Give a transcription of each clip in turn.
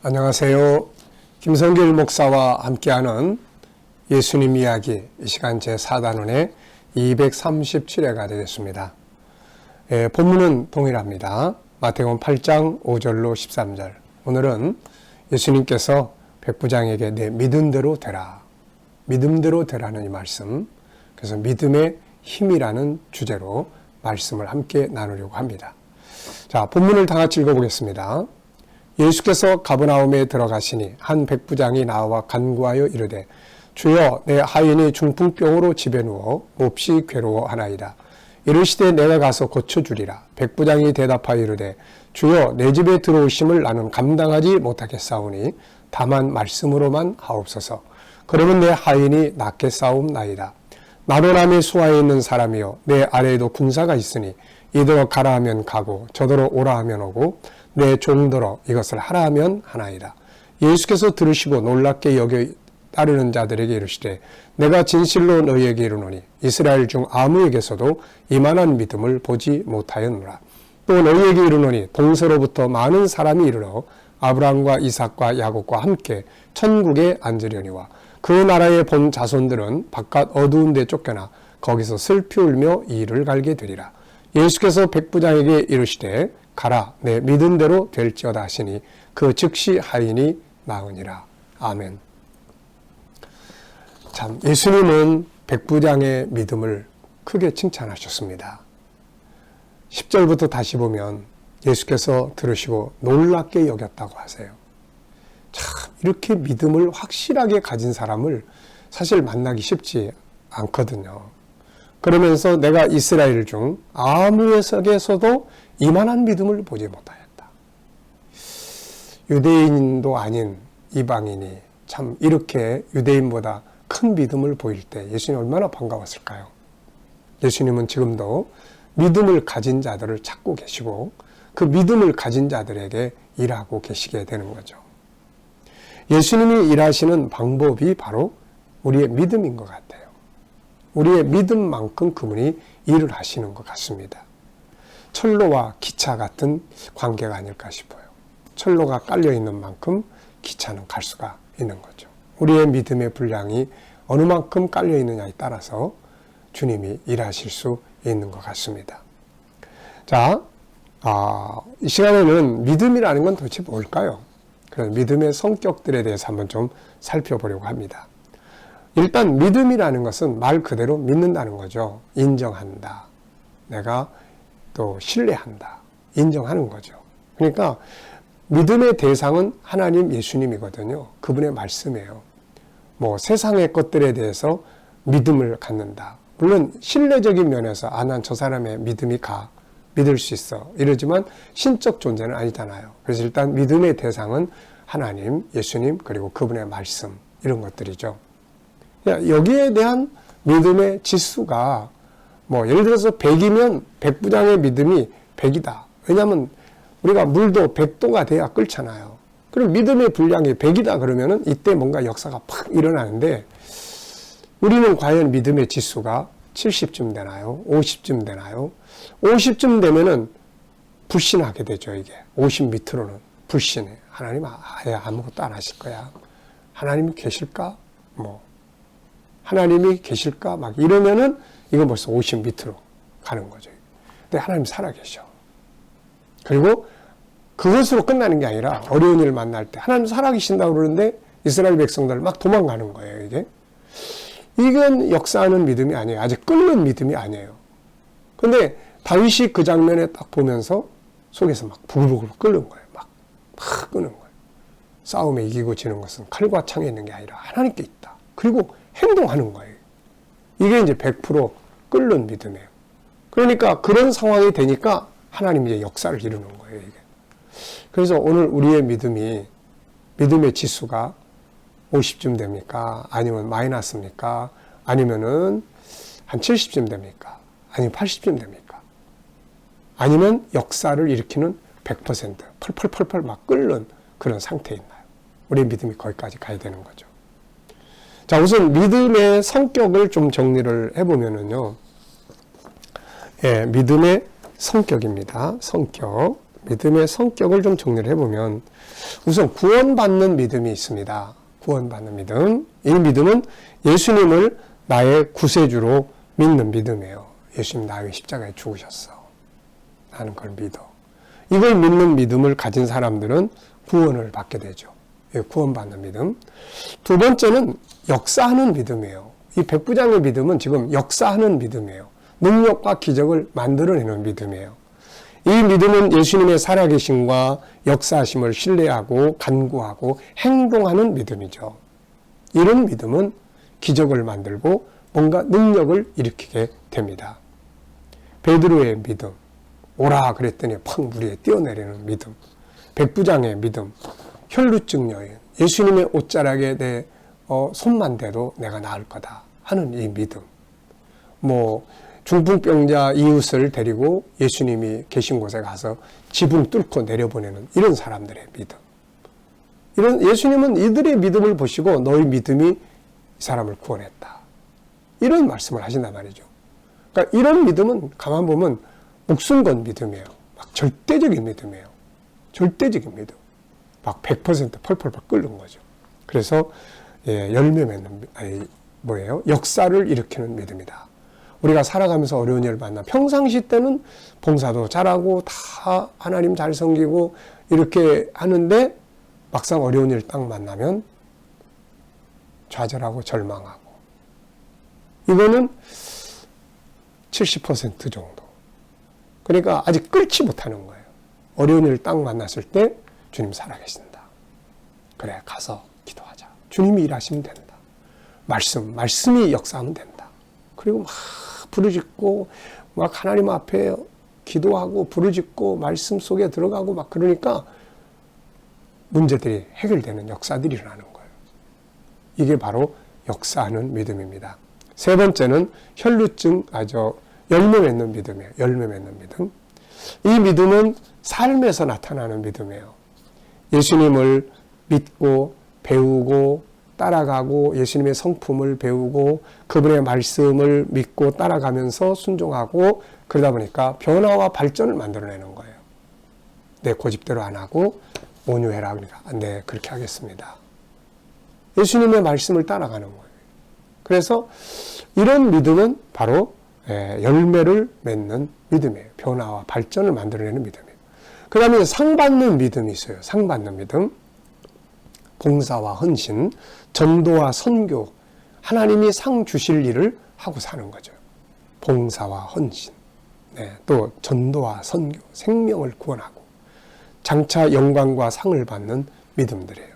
안녕하세요. 김성길 목사와 함께하는 예수님 이야기, 이 시간 제4단원의 237회가 되겠습니다. 본문은 동일합니다. 마태복음 8장 5절로 13절. 오늘은 예수님께서 백부장에게 내 믿음대로 되라, 믿음대로 되라는 이 말씀, 그래서 믿음의 힘이라는 주제로 말씀을 함께 나누려고 합니다. 자, 본문을 다 같이 읽어보겠습니다. 예수께서 가버나움에 들어가시니 한 백부장이 나와 간구하여 이르되 주여, 내 하인이 중풍병으로 집에 누워 몹시 괴로워하나이다. 이르시되 내가 가서 고쳐주리라. 백부장이 대답하여 이르되 주여, 내 집에 들어오심을 나는 감당하지 못하겠사오니 다만 말씀으로만 하옵소서. 그러면 내 하인이 낫겠사옵나이다. 마도남의 수하에 있는 사람이여, 내 아래에도 군사가 있으니 이더러 가라 하면 가고 저더러 오라 하면 오고 내 종더러 이것을 하라 하면 하나이다. 예수께서 들으시고 놀랍게 여겨 따르는 자들에게 이르시되 내가 진실로 너희에게 이르노니 이스라엘 중 아무에게서도 이만한 믿음을 보지 못하였노라. 또 너희에게 이르노니 동서로부터 많은 사람이 이르러 아브라함과 이삭과 야곱과 함께 천국에 앉으려니와 그 나라에 본 자손들은 바깥 어두운 데 쫓겨나 거기서 슬피 울며 이를 갈게 되리라. 예수께서 백부장에게 이르시되 가라, 내 믿은 대로 될지어다 하시니 그 즉시 하인이 나으니라. 아멘. 참, 예수님은 백부장의 믿음을 크게 칭찬하셨습니다. 10절부터 다시 보면 예수께서 들으시고 놀랍게 여겼다고 하세요. 참, 이렇게 믿음을 확실하게 가진 사람을 사실 만나기 쉽지 않거든요. 그러면서 내가 이스라엘 중 아무에게서도 이만한 믿음을 보지 못하였다. 유대인도 아닌 이방인이 참 이렇게 유대인보다 큰 믿음을 보일 때 예수님 얼마나 반가웠을까요? 예수님은 지금도 믿음을 가진 자들을 찾고 계시고 그 믿음을 가진 자들에게 일하고 계시게 되는 거죠. 예수님이 일하시는 방법이 바로 우리의 믿음인 것 같아요. 우리의 믿음만큼 그분이 일을 하시는 것 같습니다. 철로와 기차 같은 관계가 아닐까 싶어요. 철로가 깔려있는 만큼 기차는 갈 수가 있는 거죠. 우리의 믿음의 분량이 어느 만큼 깔려있느냐에 따라서 주님이 일하실 수 있는 것 같습니다. 자, 이 시간에는 믿음이라는 건 도대체 뭘까요? 그래서 믿음의 성격들에 대해서 한번 좀 살펴보려고 합니다. 일단 믿음이라는 것은 말 그대로 믿는다는 거죠. 인정한다. 내가 또 신뢰한다. 인정하는 거죠. 그러니까 믿음의 대상은 하나님 예수님이거든요. 그분의 말씀이에요. 뭐 세상의 것들에 대해서 믿음을 갖는다. 물론 신뢰적인 면에서 난 저 사람의 믿음이 믿을 수 있어. 이러지만 신적 존재는 아니잖아요. 그래서 일단 믿음의 대상은 하나님, 예수님, 그리고 그분의 말씀, 이런 것들이죠. 여기에 대한 믿음의 지수가 예를 들어서 100이면 백부장의 믿음이 100이다. 왜냐하면 우리가 물도 100도가 돼야 끓잖아요. 그럼 믿음의 분량이 100이다 그러면은 이때 뭔가 역사가 팍 일어나는데 우리는 과연 믿음의 지수가 70쯤 되나요? 50쯤 되나요? 50쯤 되면은 불신하게 되죠, 이게. 50 밑으로는 불신해. 하나님 아예 아무것도 안 하실 거야. 하나님이 계실까? 하나님이 계실까? 막 이러면은 이건 벌써 50 밑으로 가는 거죠. 근데 하나님 살아계셔. 그리고 그것으로 끝나는 게 아니라 어려운 일 만날 때 하나님 살아계신다고 그러는데 이스라엘 백성들 막 도망가는 거예요, 이게. 이건 역사하는 믿음이 아니에요. 아직 끓는 믿음이 아니에요. 근데 다윗이 그 장면에 딱 보면서 속에서 막 부글부글 끓는 거예요. 막 끓는 거예요. 싸움에 이기고 지는 것은 칼과 창에 있는 게 아니라 하나님께 있다. 그리고 행동하는 거예요. 이게 이제 100% 끓는 믿음이에요. 그러니까 그런 상황이 되니까 하나님이 이제 역사를 이루는 거예요, 이게. 그래서 오늘 우리의 믿음의 지수가 50쯤 됩니까? 아니면 마이너스입니까? 아니면은 한 70쯤 됩니까? 아니면 80쯤 됩니까? 아니면 역사를 일으키는 100% 펄펄펄펄 막 끓는 그런 상태에 있나요? 우리의 믿음이 거기까지 가야 되는 거죠. 자, 우선 믿음의 성격을 좀 정리를 해보면은요. 믿음의 성격입니다. 성격. 믿음의 성격을 좀 정리를 해보면 우선 구원받는 믿음이 있습니다. 구원받는 믿음. 이 믿음은 예수님을 나의 구세주로 믿는 믿음이에요. 예수님 나의 십자가에 죽으셨어. 나는 그걸 믿어. 이걸 믿는 믿음을 가진 사람들은 구원을 받게 되죠. 구원받는 믿음. 두 번째는 역사하는 믿음이에요. 이 백부장의 믿음은 지금 역사하는 믿음이에요. 능력과 기적을 만들어내는 믿음이에요. 이 믿음은 예수님의 살아계심과 역사하심을 신뢰하고 간구하고 행동하는 믿음이죠. 이런 믿음은 기적을 만들고 뭔가 능력을 일으키게 됩니다. 베드로의 믿음, 오라 그랬더니 팍 물에 뛰어내리는 믿음, 백부장의 믿음, 혈루증 여인, 예수님의 옷자락에 내 손만 대도 내가 나을 거다 하는 이 믿음, 중풍병자 이웃을 데리고 예수님이 계신 곳에 가서 지붕 뚫고 내려보내는 이런 사람들의 믿음. 예수님은 이들의 믿음을 보시고 너희 믿음이 이 사람을 구원했다. 이런 말씀을 하신단 말이죠. 그러니까 이런 믿음은 가만 보면 목숨 건 믿음이에요. 막 절대적인 믿음이에요. 절대적인 믿음. 막 100% 펄펄 끓는 거죠. 그래서 열매 맺는 역사를 일으키는 믿음이다. 우리가 살아가면서 어려운 일을 만나 평상시 때는 봉사도 잘하고 다 하나님 잘 섬기고 이렇게 하는데 막상 어려운 일 딱 만나면 좌절하고 절망하고 이거는 70% 정도. 그러니까 아직 끓지 못하는 거예요. 어려운 일을 딱 만났을 때 주님 살아계신다. 그래 가서 기도하자. 주님이 일하시면 된다. 말씀이 역사하면 된다. 그리고 막 부르짖고 막 하나님 앞에 기도하고 부르짖고 말씀 속에 들어가고 막 그러니까 문제들이 해결되는 역사들이 일어나는 거예요. 이게 바로 역사하는 믿음입니다. 세 번째는 열매 맺는 믿음이에요. 열매 맺는 믿음. 이 믿음은 삶에서 나타나는 믿음이에요. 예수님을 믿고 배우고 따라가고 예수님의 성품을 배우고 그분의 말씀을 믿고 따라가면서 순종하고 그러다 보니까 변화와 발전을 만들어내는 거예요. 내 고집대로 안 하고 온유해라. 그러니까 네, 그렇게 하겠습니다. 예수님의 말씀을 따라가는 거예요. 그래서 이런 믿음은 바로 열매를 맺는 믿음이에요. 변화와 발전을 만들어내는 믿음이에요. 그 다음에 상 받는 믿음이 있어요. 상 받는 믿음. 봉사와 헌신, 전도와 선교, 하나님이 상 주실 일을 하고 사는 거죠. 봉사와 헌신, 또 전도와 선교, 생명을 구원하고 장차 영광과 상을 받는 믿음들이에요.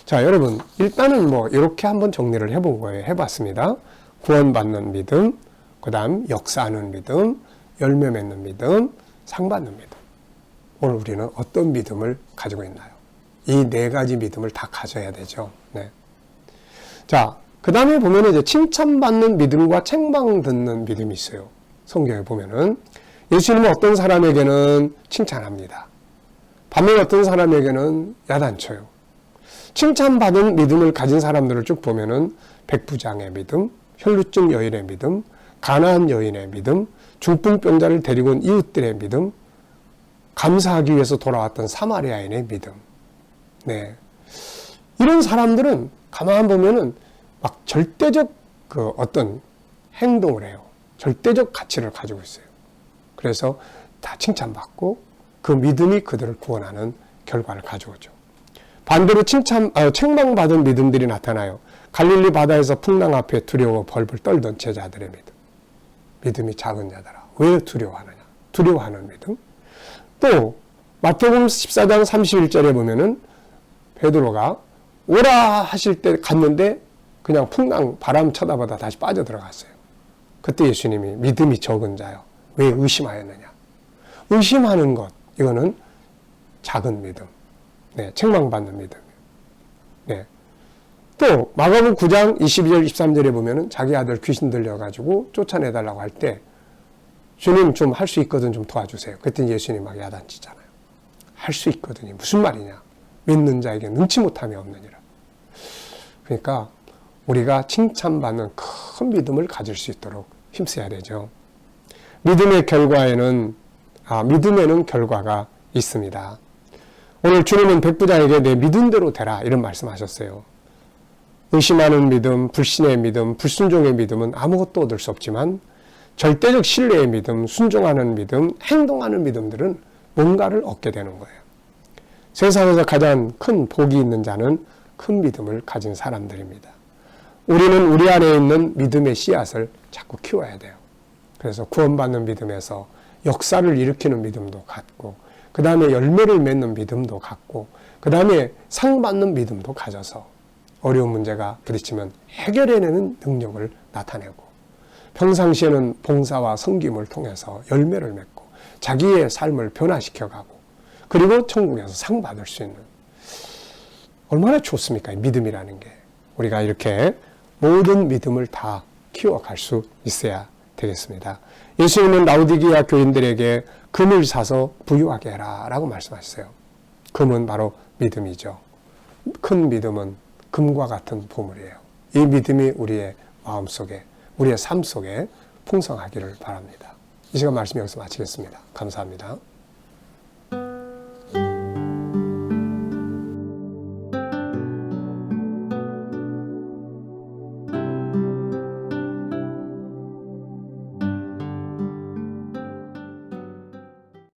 자, 여러분 일단은 이렇게 한번 정리를 해본 거예요. 해봤습니다. 구원받는 믿음, 그 다음 역사하는 믿음, 열매 맺는 믿음, 상 받는 믿음. 오늘 우리는 어떤 믿음을 가지고 있나요? 이 네 가지 믿음을 다 가져야 되죠. 네. 자, 그 다음에 보면 이제 칭찬받는 믿음과 책망 듣는 믿음이 있어요. 성경에 보면은 예수님은 어떤 사람에게는 칭찬합니다. 반면 어떤 사람에게는 야단쳐요. 칭찬받은 믿음을 가진 사람들을 쭉 보면은 백부장의 믿음, 혈루증 여인의 믿음, 가나안 여인의 믿음, 중풍병자를 데리고 온 이웃들의 믿음, 감사하기 위해서 돌아왔던 사마리아인의 믿음. 네. 이런 사람들은 가만 보면은 막 절대적 어떤 행동을 해요. 절대적 가치를 가지고 있어요. 그래서 다 칭찬받고 그 믿음이 그들을 구원하는 결과를 가져오죠. 반대로 책망받은 믿음들이 나타나요. 갈릴리 바다에서 풍랑 앞에 두려워 벌벌 떨던 제자들의 믿음. 믿음이 작은 자들아. 왜 두려워하느냐? 두려워하는 믿음. 또 마태복음 14장 31절에 보면은 베드로가 오라 하실 때 갔는데 그냥 풍랑 바람 쳐다보다 다시 빠져들어갔어요. 그때 예수님이 믿음이 적은 자요. 왜 의심하였느냐? 의심하는 것, 이거는 작은 믿음. 네, 책망받는 믿음. 네. 또 마가복음 9장 22절 23절에 보면은 자기 아들 귀신 들려가지고 쫓아내달라고 할 때 주님 좀 할 수 있거든 좀 도와주세요. 그랬더니 예수님 막 야단치잖아요. 할 수 있거든요. 무슨 말이냐? 믿는 자에게 능치 못함이 없느니라. 그러니까 우리가 칭찬받는 큰 믿음을 가질 수 있도록 힘써야 되죠. 믿음의 결과에는 믿음에는 결과가 있습니다. 오늘 주님은 백부장에게 내 믿음대로 되라 이런 말씀하셨어요. 의심하는 믿음, 불신의 믿음, 불순종의 믿음은 아무것도 얻을 수 없지만 절대적 신뢰의 믿음, 순종하는 믿음, 행동하는 믿음들은 뭔가를 얻게 되는 거예요. 세상에서 가장 큰 복이 있는 자는 큰 믿음을 가진 사람들입니다. 우리는 우리 안에 있는 믿음의 씨앗을 자꾸 키워야 돼요. 그래서 구원받는 믿음에서 역사를 일으키는 믿음도 갖고, 그 다음에 열매를 맺는 믿음도 갖고, 그 다음에 상 받는 믿음도 가져서 어려운 문제가 부딪히면 해결해내는 능력을 나타내고, 평상시에는 봉사와 섬김을 통해서 열매를 맺고 자기의 삶을 변화시켜가고, 그리고 천국에서 상 받을 수 있는, 얼마나 좋습니까? 믿음이라는 게. 우리가 이렇게 모든 믿음을 다 키워갈 수 있어야 되겠습니다. 예수님은 라오디게아 교인들에게 금을 사서 부유하게 해라 라고 말씀하셨어요. 금은 바로 믿음이죠. 큰 믿음은 금과 같은 보물이에요. 이 믿음이 우리의 마음속에, 우리의 삶 속에 풍성하기를 바랍니다. 이 시간 말씀 여기서 마치겠습니다. 감사합니다.